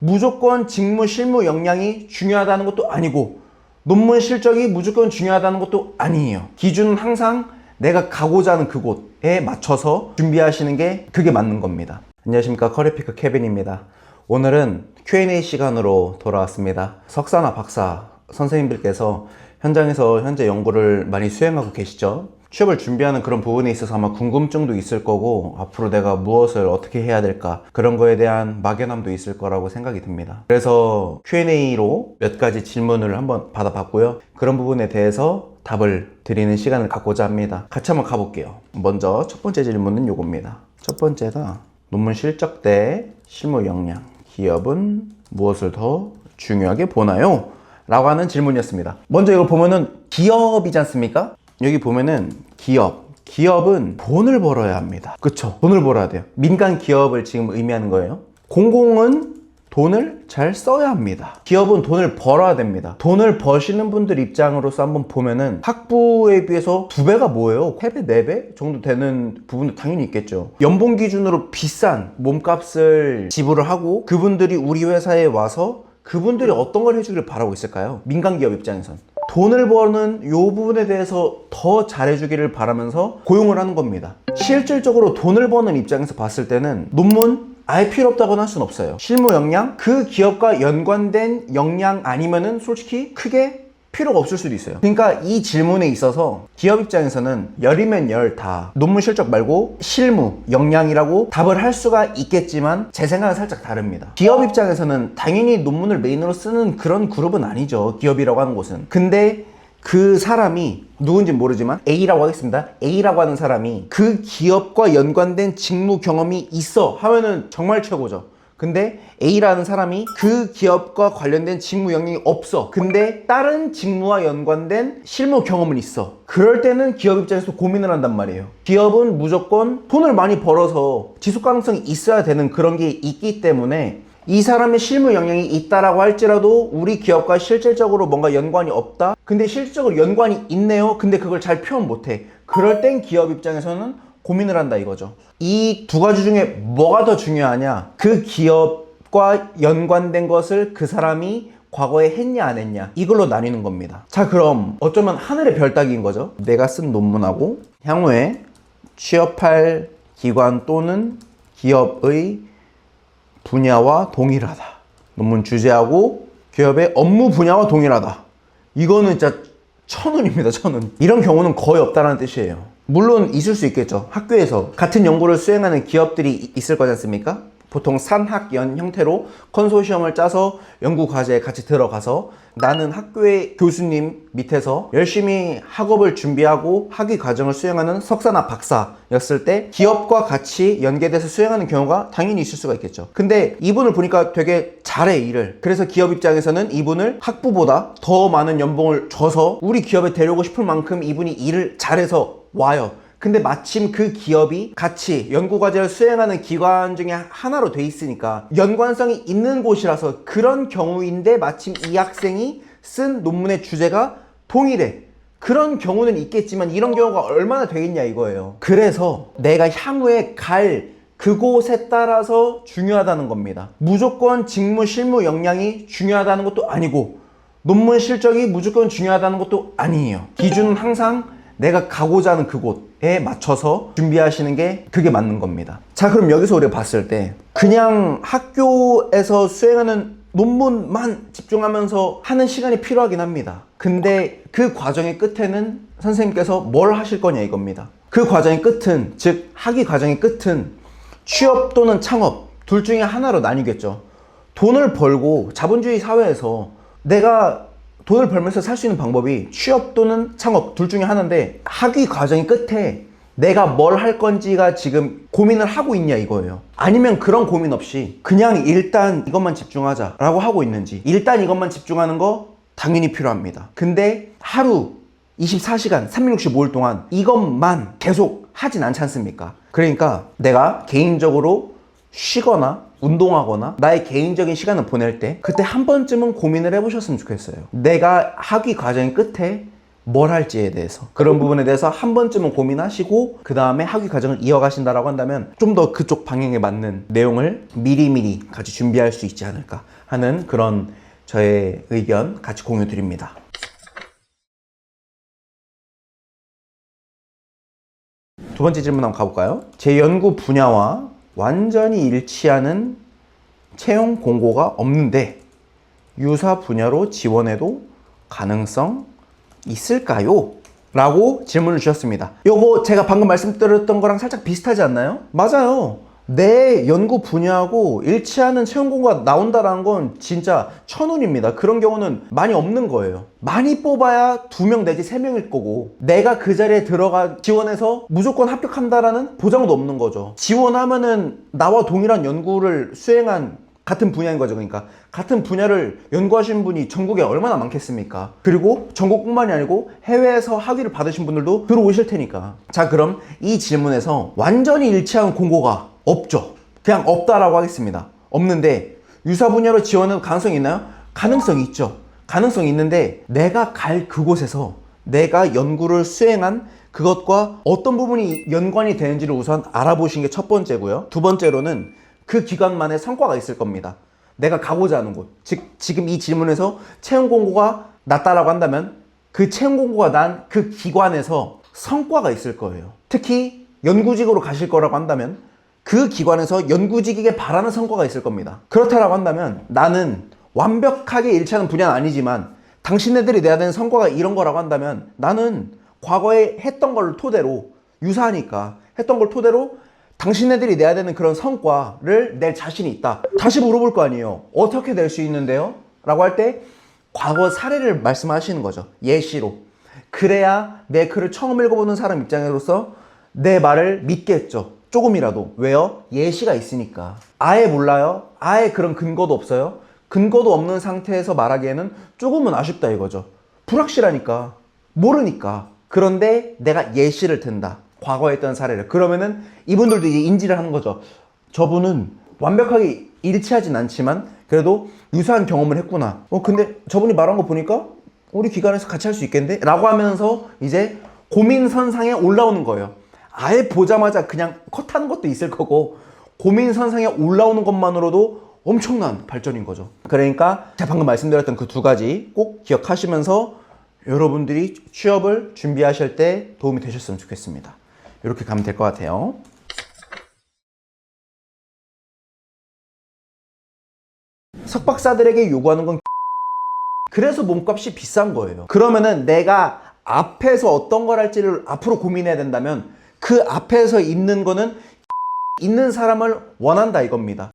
무조건 직무 실무 역량이 중요하다는 것도 아니고 논문 실적이 무조건 중요하다는 것도 아니에요. 기준은 항상 내가 가고자 하는 그곳에 맞춰서 준비하시는 게 그게 맞는 겁니다. 안녕하십니까, 커리피커 케빈입니다. 오늘은 Q&A 시간으로 돌아왔습니다. 석사나 박사 선생님들께서 현장에서 현재 연구를 많이 수행하고 계시죠. 취업을 준비하는 그런 부분에 있어서 아마 궁금증도 있을 거고, 앞으로 내가 무엇을 어떻게 해야 될까, 그런 거에 대한 막연함도 있을 거라고 생각이 듭니다. 그래서 Q&A로 몇 가지 질문을 한번 받아봤고요. 그런 부분에 대해서 답을 드리는 시간을 갖고자 합니다. 같이 한번 가볼게요. 먼저 첫 번째 질문은 요겁니다. 첫 번째가 논문 실적 대 실무 역량, 기업은 무엇을 더 중요하게 보나요? 라고 하는 질문이었습니다. 먼저 이걸 보면은 기업이지 않습니까? 여기 보면은 기업은 돈을 벌어야 합니다. 그쵸? 돈을 벌어야 돼요. 민간 기업을 지금 의미하는 거예요. 공공은 돈을 잘 써야 합니다. 기업은 돈을 벌어야 됩니다. 돈을 버시는 분들 입장으로서 한번 보면은 학부에 비해서 2배가 뭐예요? 3배, 4배 정도 되는 부분도 당연히 있겠죠. 연봉 기준으로 비싼 몸값을 지불을 하고 그분들이 우리 회사에 와서 그분들이 어떤 걸 해주길 바라고 있을까요? 민간 기업 입장에선 돈을 버는 이 부분에 대해서 더 잘해주기를 바라면서 고용을 하는 겁니다. 실질적으로 돈을 버는 입장에서 봤을 때는 논문 아예 필요 없다고는 할 수는 없어요. 실무 역량, 그 기업과 연관된 역량 아니면은 솔직히 크게 필요가 없을 수도 있어요. 그러니까 이 질문에 있어서 기업 입장에서는 열이면 열 다 논문 실적 말고 실무, 역량이라고 답을 할 수가 있겠지만 제 생각은 살짝 다릅니다. 기업 입장에서는 당연히 논문을 메인으로 쓰는 그런 그룹은 아니죠. 기업이라고 하는 곳은. 근데 그 사람이 누군지 모르지만 A라고 하겠습니다. A라고 하는 사람이 그 기업과 연관된 직무 경험이 있어 하면은 정말 최고죠. 근데 A라는 사람이 그 기업과 관련된 직무 역량이 없어. 근데 다른 직무와 연관된 실무 경험은 있어. 그럴 때는 기업 입장에서 고민을 한단 말이에요. 기업은 무조건 돈을 많이 벌어서 지속 가능성이 있어야 되는 그런 게 있기 때문에 이 사람의 실무 역량이 있다라고 할지라도 우리 기업과 실질적으로 뭔가 연관이 없다? 근데 실질적으로 연관이 있네요? 근데 그걸 잘 표현 못해. 그럴 땐 기업 입장에서는 고민을 한다 이거죠. 이 두 가지 중에 뭐가 더 중요하냐? 그 기업과 연관된 것을 그 사람이 과거에 했냐 안 했냐, 이걸로 나뉘는 겁니다. 자, 그럼 어쩌면 하늘의 별 따기인 거죠. 내가 쓴 논문하고 향후에 취업할 기관 또는 기업의 분야와 동일하다. 논문 주제하고 기업의 업무 분야와 동일하다. 이거는 진짜 천운입니다. 천운. 이런 경우는 거의 없다는 뜻이에요. 물론 있을 수 있겠죠. 학교에서 같은 연구를 수행하는 기업들이 있을 거지 않습니까? 보통 산학연 형태로 컨소시엄을 짜서 연구 과제에 같이 들어가서 나는 학교의 교수님 밑에서 열심히 학업을 준비하고 학위 과정을 수행하는 석사나 박사였을 때 기업과 같이 연계돼서 수행하는 경우가 당연히 있을 수가 있겠죠. 근데 이분을 보니까 되게 잘해, 일을. 그래서 기업 입장에서는 이분을 학부보다 더 많은 연봉을 줘서 우리 기업에 데려오고 싶을 만큼 이분이 일을 잘해서 와요. 근데 마침 그 기업이 같이 연구과제를 수행하는 기관 중에 하나로 돼 있으니까 연관성이 있는 곳이라서 그런 경우인데 마침 이 학생이 쓴 논문의 주제가 동일해. 그런 경우는 있겠지만 이런 경우가 얼마나 되겠냐 이거예요. 그래서 내가 향후에 갈 그곳에 따라서 중요하다는 겁니다. 무조건 직무 실무 역량이 중요하다는 것도 아니고 논문 실적이 무조건 중요하다는 것도 아니에요. 기준은 항상 내가 가고자 하는 그곳에 맞춰서 준비하시는 게 그게 맞는 겁니다. 자, 그럼 여기서 우리가 봤을 때 그냥 학교에서 수행하는 논문만 집중하면서 하는 시간이 필요하긴 합니다. 근데 그 과정의 끝에는 선생님께서 뭘 하실 거냐 이겁니다. 그 과정의 끝은, 즉 학위 과정의 끝은 취업 또는 창업 둘 중에 하나로 나뉘겠죠. 돈을 벌고 자본주의 사회에서 내가 돈을 벌면서 살 수 있는 방법이 취업 또는 창업 둘 중에 하나인데 학위 과정의 끝에 내가 뭘 할 건지가 지금 고민을 하고 있냐 이거예요. 아니면 그런 고민 없이 그냥 일단 이것만 집중하자 라고 하고 있는지. 일단 이것만 집중하는 거 당연히 필요합니다. 근데 하루 24시간 365일 동안 이것만 계속 하진 않지 않습니까? 그러니까 내가 개인적으로 쉬거나 운동하거나 나의 개인적인 시간을 보낼 때 그때 한 번쯤은 고민을 해보셨으면 좋겠어요. 내가 학위 과정의 끝에 뭘 할지에 대해서, 그런 부분에 대해서 한 번쯤은 고민하시고 그 다음에 학위 과정을 이어가신다라고 한다면 좀 더 그쪽 방향에 맞는 내용을 미리미리 같이 준비할 수 있지 않을까 하는 그런 저의 의견 같이 공유 드립니다. 두 번째 질문 한번 가볼까요? 제 연구 분야와 완전히 일치하는 채용 공고가 없는데 유사 분야로 지원해도 가능성 있을까요? 라고 질문을 주셨습니다. 요거 제가 방금 말씀드렸던 거랑 살짝 비슷하지 않나요? 맞아요. 내 연구 분야하고 일치하는 채용 공고가 나온다는 건 진짜 천운입니다. 그런 경우는 많이 없는 거예요. 많이 뽑아야 2명 내지 3명일 거고 내가 그 자리에 들어가 지원해서 무조건 합격한다라는 보장도 없는 거죠. 지원하면은 나와 동일한 연구를 수행한 같은 분야인 거죠. 그러니까 같은 분야를 연구하신 분이 전국에 얼마나 많겠습니까? 그리고 전국뿐만이 아니고 해외에서 학위를 받으신 분들도 들어오실 테니까. 자, 그럼 이 질문에서 완전히 일치한 공고가 없죠. 그냥 없다라고 하겠습니다. 없는데 유사 분야로 지원해도 가능성이 있나요? 가능성이 있죠. 가능성이 있는데 내가 갈 그곳에서 내가 연구를 수행한 그것과 어떤 부분이 연관이 되는지를 우선 알아보시는 게 첫 번째고요. 두 번째로는 그 기관만의 성과가 있을 겁니다. 내가 가고자 하는 곳, 즉 지금 이 질문에서 채용 공고가 났다라고 한다면 그 채용 공고가 난 그 기관에서 성과가 있을 거예요. 특히 연구직으로 가실 거라고 한다면 그 기관에서 연구직에게 바라는 성과가 있을 겁니다. 그렇다라고 한다면 나는 완벽하게 일치하는 분야는 아니지만 당신네들이 내야 되는 성과가 이런 거라고 한다면 나는 과거에 했던 걸 토대로, 유사하니까 했던 걸 토대로 당신네들이 내야 되는 그런 성과를 낼 자신이 있다. 다시 물어볼 거 아니에요. 어떻게 낼 수 있는데요? 라고 할 때 과거 사례를 말씀하시는 거죠. 예시로. 그래야 내 글을 처음 읽어보는 사람 입장으로서 내 말을 믿겠죠. 조금이라도. 왜요? 예시가 있으니까. 아예 몰라요? 아예 그런 근거도 없어요? 근거도 없는 상태에서 말하기에는 조금은 아쉽다 이거죠. 불확실하니까. 모르니까. 그런데 내가 예시를 든다. 과거에 했던 사례를. 그러면은 이분들도 이제 인지를 하는 거죠. 저분은 완벽하게 일치하진 않지만 그래도 유사한 경험을 했구나. 근데 저분이 말한 거 보니까 우리 기관에서 같이 할 수 있겠는데? 라고 하면서 이제 고민선상에 올라오는 거예요. 아예 보자마자 그냥 컷하는 것도 있을 거고 고민선상에 올라오는 것만으로도 엄청난 발전인 거죠. 그러니까 제가 방금 말씀드렸던 그 두 가지 꼭 기억하시면서 여러분들이 취업을 준비하실 때 도움이 되셨으면 좋겠습니다. 이렇게 가면 될 것 같아요. 석박사들에게 요구하는 건 그래서 몸값이 비싼 거예요. 그러면은 내가 앞에서 어떤 걸 할지를 앞으로 고민해야 된다면 그 앞에서 있는 거는 있는 사람을 원한다 이겁니다.